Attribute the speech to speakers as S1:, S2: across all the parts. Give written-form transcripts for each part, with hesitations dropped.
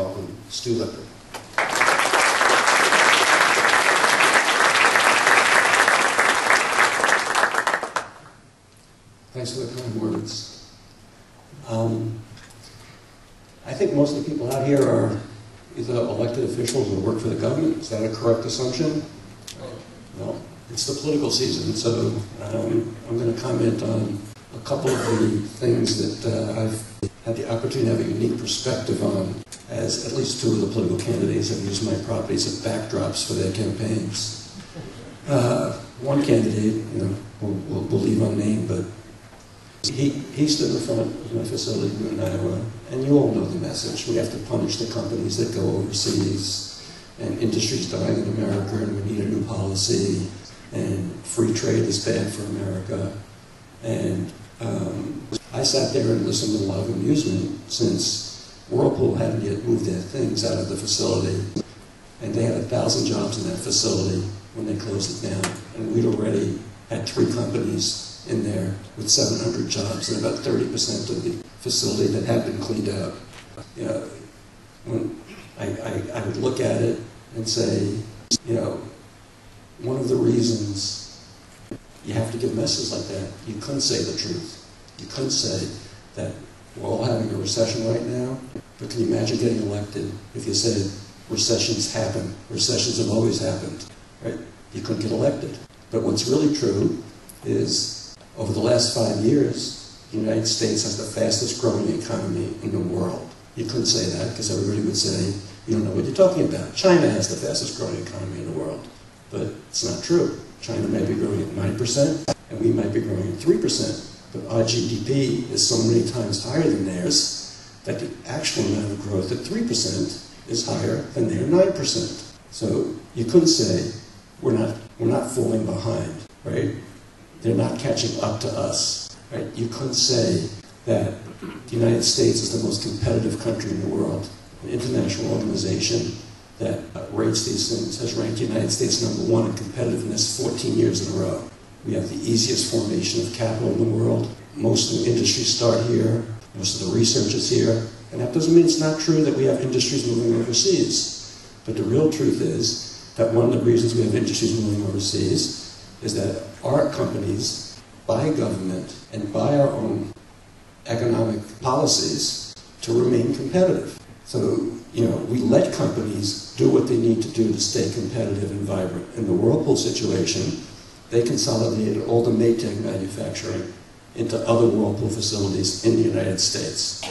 S1: welcome Stu Litcher. Thanks for the kind words. I think most of the people out here are either elected officials or work for the government. Is that a correct assumption? No. It's the political season, so I'm going to comment on a couple of the things that I've had the opportunity to have a unique perspective on, as at least two of the political candidates have used my properties as backdrops for their campaigns. One candidate, we'll leave unnamed, but he stood in front of my facility in Iowa, and you all know the message. We have to punish the companies that go overseas, and industry's dying in America, and we need a new policy, and free trade is bad for America. And I sat there and listened with a lot of amusement, since Whirlpool hadn't yet moved their things out of the facility, and they had 1,000 jobs in that facility when they closed it down, and we'd already had 3 companies in there with 700 jobs and about 30% of the facility that had been cleaned out. When I would look at it and say, one of the reasons you have to give messages like that, you couldn't say the truth. You couldn't say that we're all having a recession right now, but can you imagine getting elected if you said recessions happen, recessions have always happened, right? You couldn't get elected. But what's really true is, over the last 5 years, the United States has the fastest growing economy in the world. You couldn't say that because everybody would say, you don't know what you're talking about. China has the fastest growing economy in the world. But it's not true. China may be growing at 9%, and we might be growing at 3%. But our GDP is so many times higher than theirs that the actual amount of growth at 3% is higher than their 9%. So you couldn't say, we're not falling behind, right? They're not catching up to us, right? You couldn't say that the United States is the most competitive country in the world. An international organization that rates these things has ranked the United States #1 in competitiveness 14 years in a row. We have the easiest formation of capital in the world. Most of the industries start here. Most of the research is here. And that doesn't mean it's not true that we have industries moving overseas. But the real truth is that one of the reasons we have industries moving overseas is that our companies buy government and buy our own economic policies to remain competitive. So, we let companies do what they need to do to stay competitive and vibrant. In the Whirlpool situation, they consolidated all the Maytag manufacturing into other Whirlpool facilities in the United States.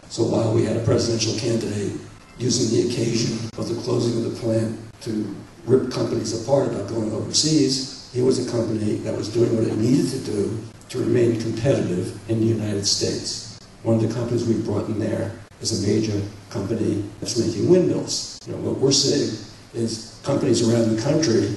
S1: So while we had a presidential candidate using the occasion of the closing of the plant to rip companies apart about going overseas, here was a company that was doing what it needed to do to remain competitive in the United States. One of the companies we brought in there is a major company that's making windmills. What we're seeing is companies around the country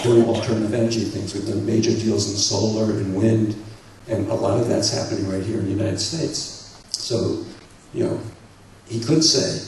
S1: doing alternative energy things. We've done major deals in solar and wind, and a lot of that's happening right here in the United States. So, he could say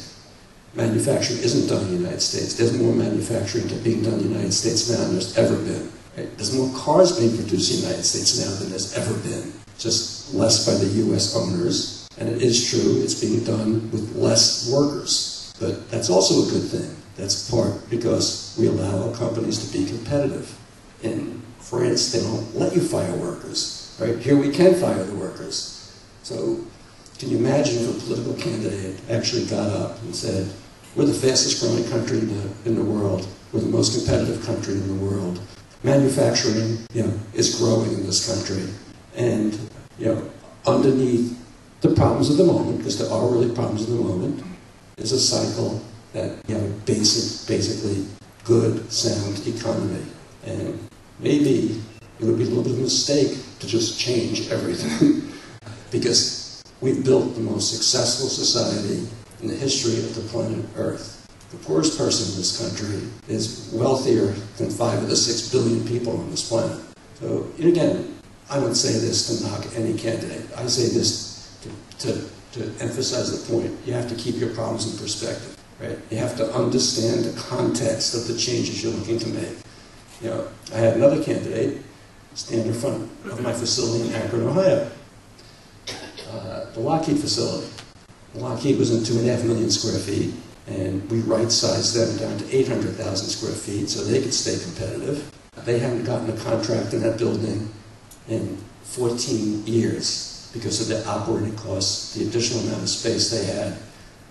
S1: manufacturing isn't done in the United States. There's more manufacturing being done in the United States now than there's ever been. Right? There's more cars being produced in the United States now than there's ever been. Just less by the U.S. owners. And it is true, it's being done with less workers. But that's also a good thing. That's part because we allow our companies to be competitive. In France, they don't let you fire workers. Right? Here we can fire the workers. So can you imagine if a political candidate actually got up and said, we're the fastest growing country in the world. We're the most competitive country in the world. Manufacturing, is growing in this country. And, underneath the problems of the moment, because there are really problems of the moment, is a cycle that you have a basically good, sound economy. And maybe it would be a little bit of a mistake to just change everything. Because we've built the most successful society in the history of the planet Earth. The poorest person in this country is wealthier than 5 of the 6 billion people on this planet. So, and again, I don't say this to knock any candidate. I say this to emphasize the point. You have to keep your problems in perspective, right? You have to understand the context of the changes you're looking to make. I had another candidate stand in front of my facility in Akron, Ohio. The Lockheed facility. Lockheed was in 2.5 million square feet. and we right-sized them down to 800,000 square feet so they could stay competitive. They haven't gotten a contract in that building in 14 years because of the operating costs, the additional amount of space they had.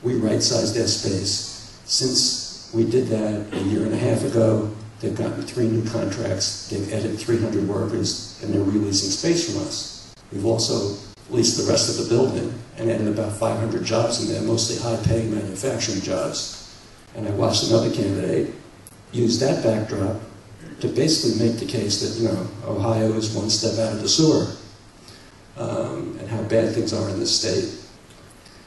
S1: We right-sized their space. Since we did that a year and a half ago, they've gotten 3 new contracts. They've added 300 workers, and they're releasing space from us. We've also leased the rest of the building and added about 500 jobs in there, mostly high-paying manufacturing jobs. And I watched another candidate use that backdrop to basically make the case that, Ohio is one step out of the sewer, and how bad things are in this state.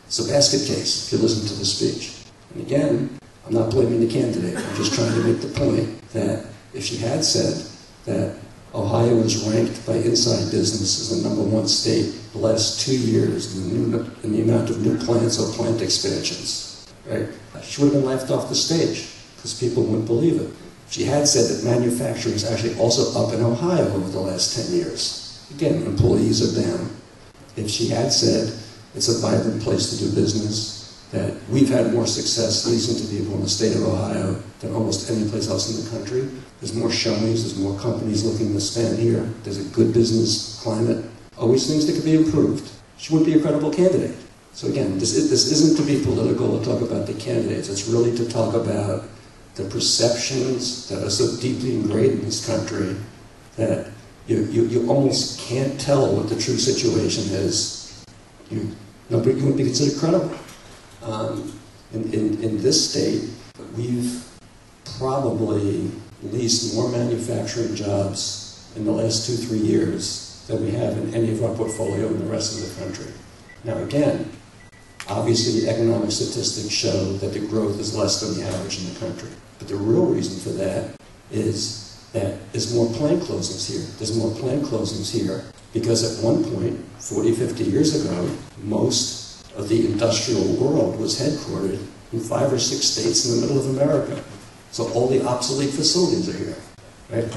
S1: It's a basket case, if you listen to the speech. And again, I'm not blaming the candidate. I'm just trying to make the point that if she had said that Ohio is ranked by Inside Business as the #1 state the last 2 years in the amount of new plants or plant expansions, right? She would have been laughed off the stage because people wouldn't believe it. She had said that manufacturing is actually also up in Ohio over the last 10 years. Again, employees are down. If she had said it's a vibrant place to do business, that we've had more success leasing to people in the state of Ohio than almost any place else in the country. There's more showings, there's more companies looking to spend here, there's a good business climate, always things that could be improved. She wouldn't be a credible candidate. So again, this isn't to be political or talk about the candidates, it's really to talk about the perceptions that are so deeply ingrained in this country that you almost can't tell what the true situation is. Nobody would be considered credible. In this state, we've probably leased more manufacturing jobs in the last 2-3 years than we have in any of our portfolio in the rest of the country. Now again, obviously the economic statistics show that the growth is less than the average in the country. But the real reason for that is that there's more plant closings here. There's more plant closings here because at one point, 40, 50 years ago, most of the industrial world was headquartered in 5 or 6 states in the middle of America. So all the obsolete facilities are here, right?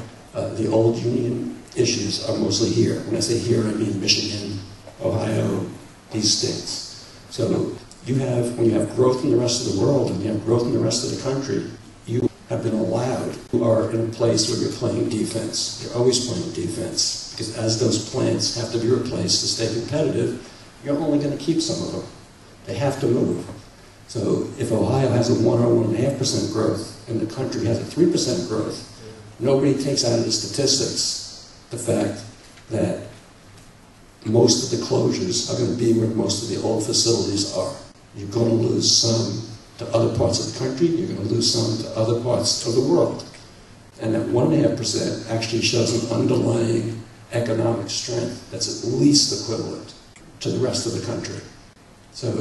S1: The old union issues are mostly here. When I say here, I mean Michigan, Ohio, these states. So when you have growth in the rest of the world and you have growth in the rest of the country, you have been allowed, you are in a place where you're playing defense. You're always playing defense because as those plants have to be replaced to stay competitive, you're only going to keep some of them. They have to move. So if Ohio has a 1 or 1.5% growth and the country has a 3% growth, nobody takes out of the statistics the fact that most of the closures are going to be where most of the old facilities are. You're going to lose some to other parts of the country, you're going to lose some to other parts of the world. And that 1.5% actually shows an underlying economic strength that's at least equivalent to the rest of the country. So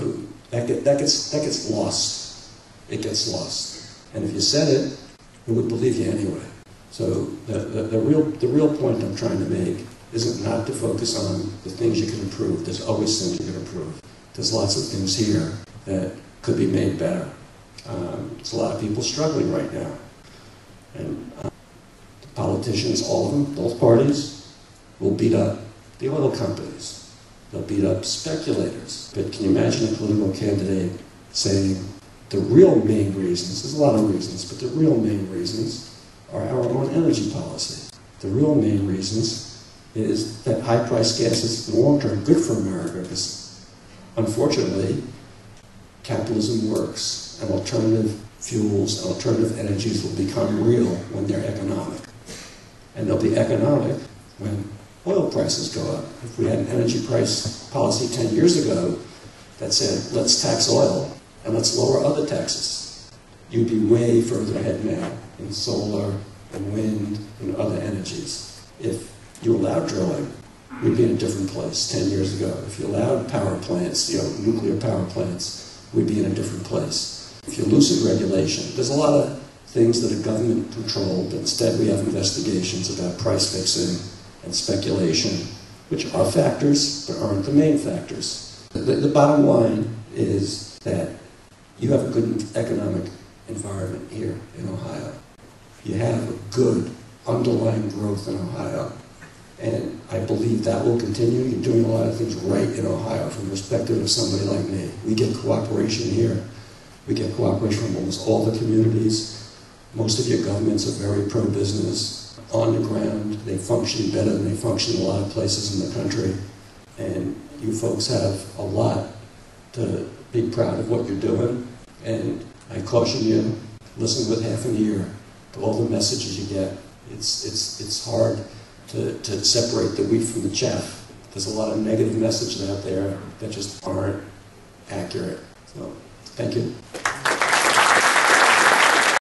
S1: that gets lost. It gets lost. And if you said it, who would believe you anyway? So the real point I'm trying to make isn't not to focus on the things you can improve. There's always things you can improve. There's lots of things here that could be made better. There's a lot of people struggling right now. And the politicians, all of them, both parties, will beat up the oil companies. They'll beat up speculators. But can you imagine a political candidate saying the real main reasons, there's a lot of reasons, but the real main reasons are our own energy policy. The real main reasons is that high-priced gas is in the long term good for America because, unfortunately, capitalism works and alternative fuels and alternative energies will become real when they're economic. And they'll be economic when oil prices go up. If we had an energy price policy 10 years ago that said, let's tax oil and let's lower other taxes, you'd be way further ahead now in solar and wind and other energies. If you allowed drilling, we'd be in a different place 10 years ago. If you allowed power plants, nuclear power plants, we'd be in a different place. If you loosen regulation, there's a lot of things that are government controlled, but instead we have investigations about price fixing and speculation, which are factors, but aren't the main factors. The bottom line is that you have a good economic environment here in Ohio. You have a good underlying growth in Ohio. And I believe that will continue. You're doing a lot of things right in Ohio from the perspective of somebody like me. We get cooperation here We get cooperation from almost all the communities. Most of your governments are very pro-business, on the ground. They function better than they function in a lot of places in the country. And you folks have a lot to be proud of what you're doing. And I caution you, listen with half an ear to all the messages you get. It's hard to separate the wheat from the chaff. There's a lot of negative messages out there that just aren't accurate. So, thank you.